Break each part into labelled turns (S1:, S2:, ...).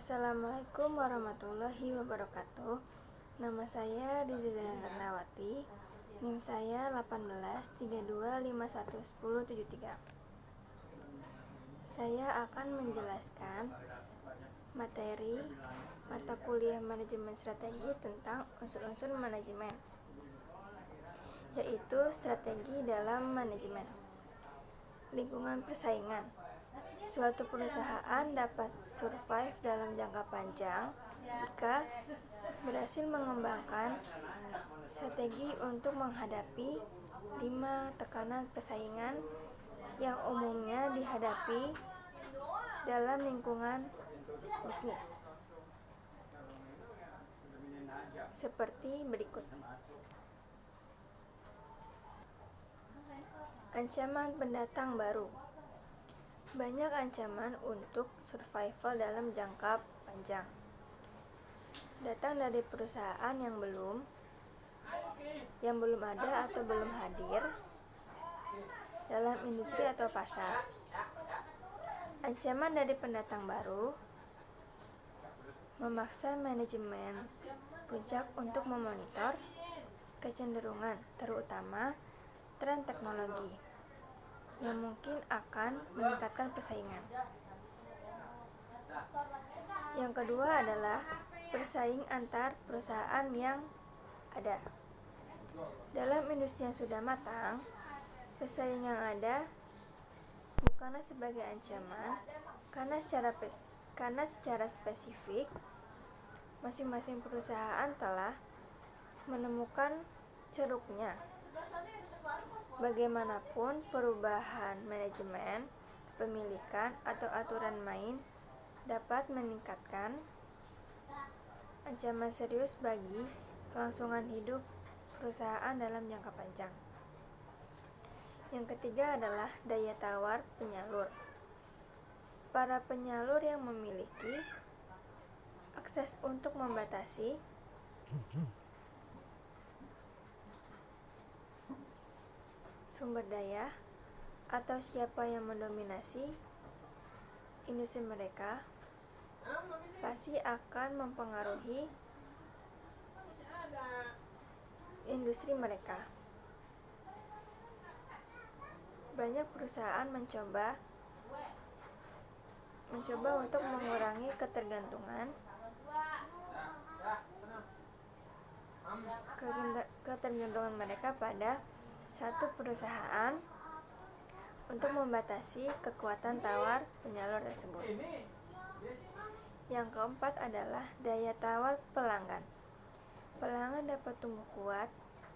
S1: Assalamualaikum warahmatullahi wabarakatuh. Nama saya Dizana Ratnawati. NIM saya 1832511073. Saya akan menjelaskan materi mata kuliah manajemen strategi tentang unsur-unsur manajemen, yaitu strategi dalam manajemen. Lingkungan persaingan. Suatu perusahaan dapat survive dalam jangka panjang jika berhasil mengembangkan strategi untuk menghadapi 5 tekanan persaingan yang umumnya dihadapi dalam lingkungan bisnis, seperti berikut. Ancaman pendatang baru. Banyak ancaman untuk survival dalam jangka panjang datang dari perusahaan yang belum ada atau belum hadir dalam industri atau pasar. Ancaman dari pendatang baru memaksa manajemen puncak untuk memonitor kecenderungan, terutama tren teknologi yang mungkin akan meningkatkan persaingan. Yang kedua adalah bersaing antar perusahaan yang ada. Dalam industri yang sudah matang, pesaing yang ada bukanlah sebagai ancaman karena secara spesifik masing-masing perusahaan telah menemukan ceruknya. Bagaimanapun, perubahan manajemen, kepemilikan, atau aturan main dapat meningkatkan ancaman serius bagi kelangsungan hidup perusahaan dalam jangka panjang. Yang ketiga adalah daya tawar penyalur. Para penyalur yang memiliki akses untuk membatasi sumber daya atau siapa yang mendominasi industri mereka pasti akan mempengaruhi industri mereka. Banyak perusahaan mencoba untuk mengurangi ketergantungan mereka pada satu perusahaan untuk membatasi kekuatan tawar penyalur tersebut. Yang keempat adalah daya tawar pelanggan. Pelanggan dapat tumbuh kuat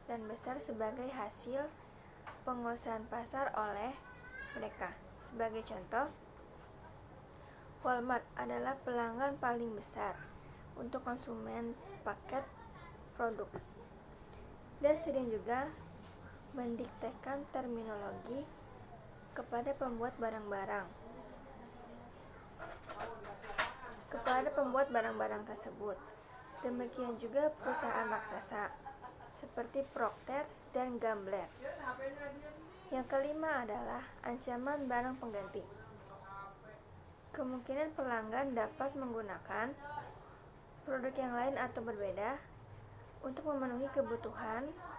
S1: dan besar sebagai hasil penguasaan pasar oleh mereka. Sebagai contoh, Walmart adalah pelanggan paling besar untuk konsumen paket produk dan sering juga mendiktekan terminologi kepada pembuat barang-barang tersebut. Demikian juga perusahaan raksasa seperti Procter dan Gamble. Yang kelima adalah ancaman barang pengganti. Kemungkinan pelanggan dapat menggunakan produk yang lain atau berbeda untuk memenuhi kebutuhannya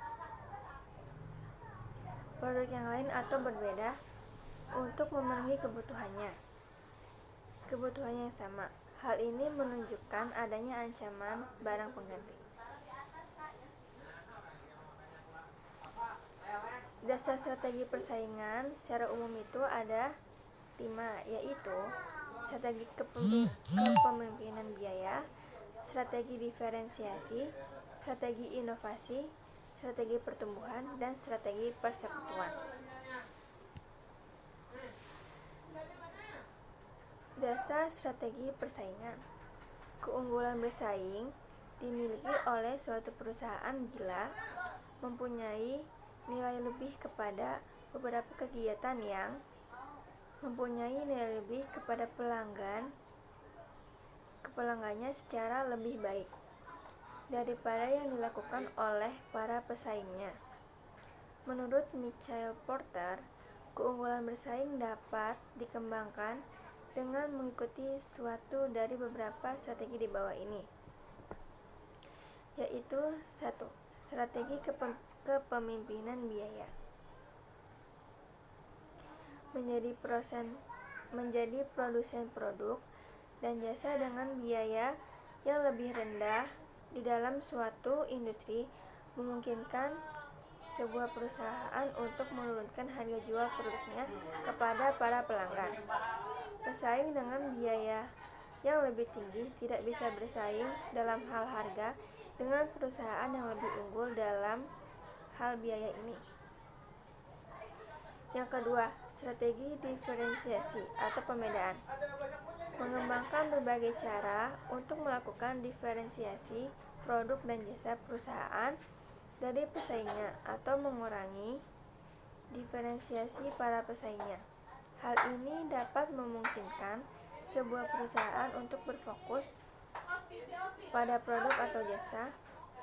S1: yang sama. Hal ini menunjukkan adanya ancaman barang pengganti. Dasar strategi persaingan secara umum itu ada 5, yaitu strategi kepemimpinan biaya, strategi diferensiasi, strategi inovasi, strategi pertumbuhan, dan strategi persekutuan. Dasar strategi persaingan. Keunggulan bersaing dimiliki oleh suatu perusahaan bila mempunyai nilai lebih kepada beberapa kegiatan yang mempunyai nilai lebih kepada pelanggannya secara lebih baik daripada yang dilakukan oleh para pesaingnya. Menurut Michael Porter, keunggulan bersaing dapat dikembangkan dengan mengikuti suatu dari beberapa strategi di bawah ini, yaitu 1. Strategi kepemimpinan biaya. Menjadi produsen produk dan jasa dengan biaya yang lebih rendah di dalam suatu industri memungkinkan sebuah perusahaan untuk menurunkan harga jual produknya kepada para pelanggan. Pesaing dengan biaya yang lebih tinggi tidak bisa bersaing dalam hal harga dengan perusahaan yang lebih unggul dalam hal biaya ini. Yang kedua, strategi diferensiasi atau pembedaan. Mengembangkan berbagai cara untuk melakukan diferensiasi produk dan jasa perusahaan dari pesaingnya atau mengurangi diferensiasi para pesaingnya. Hal ini dapat memungkinkan sebuah perusahaan untuk berfokus pada produk atau jasa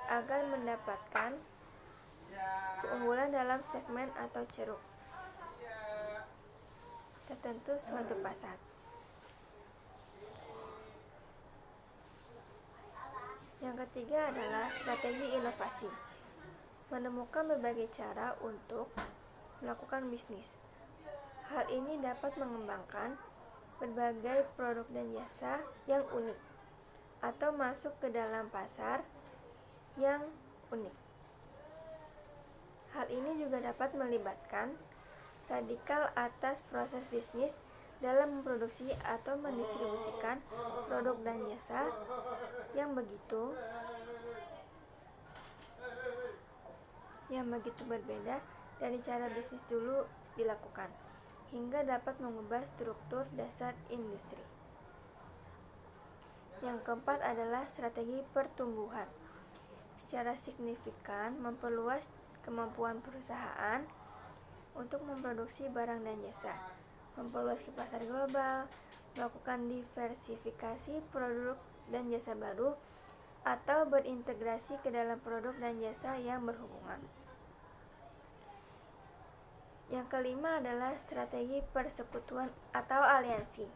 S1: agar mendapatkan keunggulan dalam segmen atau ceruk tertentu suatu pasar. Yang ketiga adalah strategi inovasi. Menemukan berbagai cara untuk melakukan bisnis. Hal ini dapat mengembangkan berbagai produk dan jasa yang unik atau masuk ke dalam pasar yang unik. Hal ini juga dapat melibatkan radikal atas proses bisnis dalam memproduksi atau mendistribusikan produk dan jasa yang begitu berbeda dari cara bisnis dulu dilakukan, hingga dapat mengubah struktur dasar industri. Yang keempat adalah strategi pertumbuhan. Secara signifikan memperluas kemampuan perusahaan untuk memproduksi barang dan jasa, memperluas ke pasar global, melakukan diversifikasi produk dan jasa baru, atau berintegrasi ke dalam produk dan jasa yang berhubungan. Yang kelima adalah strategi persekutuan atau aliansi.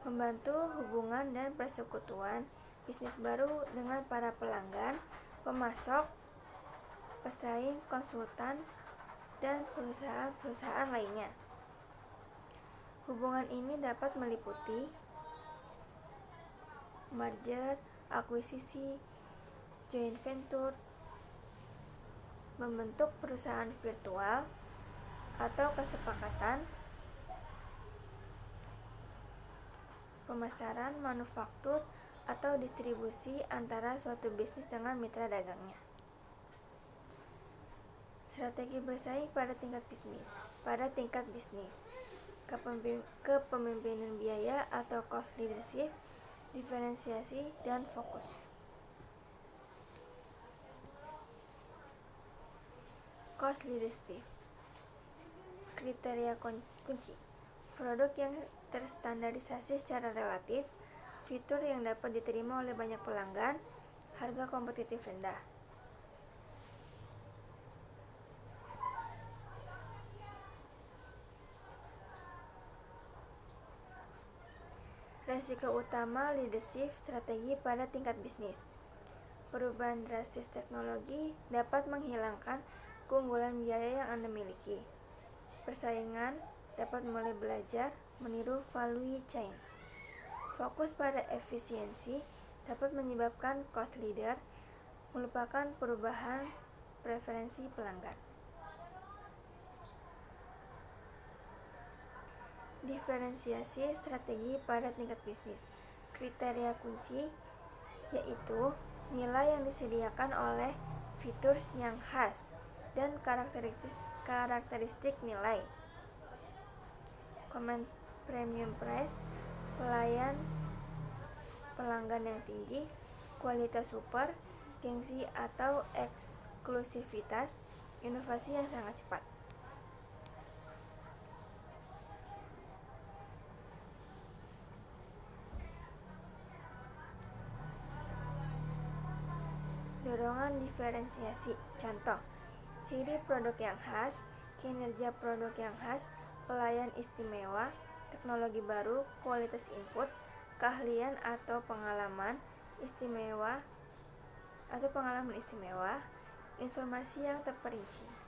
S1: Membantu hubungan dan persekutuan bisnis baru dengan para pelanggan, pemasok, pesaing, konsultan, dan perusahaan-perusahaan lainnya. Hubungan ini dapat meliputi merger, akuisisi, joint venture, membentuk perusahaan virtual atau kesepakatan, pemasaran, manufaktur, atau distribusi antara suatu bisnis dengan mitra dagangnya. Strategi bersaing pada tingkat bisnis, kepemimpinan biaya atau cost leadership, diferensiasi, dan fokus. Cost leadership. Kriteria kunci. Produk yang terstandarisasi secara relatif, fitur yang dapat diterima oleh banyak pelanggan, harga kompetitif rendah. Resiko utama leadership strategi pada tingkat bisnis. Perubahan drastis teknologi dapat menghilangkan keunggulan biaya yang Anda miliki. Persaingan dapat mulai belajar meniru value chain. Fokus pada efisiensi dapat menyebabkan cost leader melupakan perubahan preferensi pelanggan. Diferensiasi strategi pada tingkat bisnis. Kriteria kunci yaitu nilai yang disediakan oleh fitur yang khas dan karakteristik nilai. Command premium price, pelayan pelanggan yang tinggi, kualitas super, gengsi atau eksklusivitas, inovasi yang sangat cepat. Dorongan diferensiasi. Contoh, ciri produk yang khas, kinerja produk yang khas, pelayan istimewa, teknologi baru, kualitas input, keahlian atau pengalaman istimewa, informasi yang terperinci.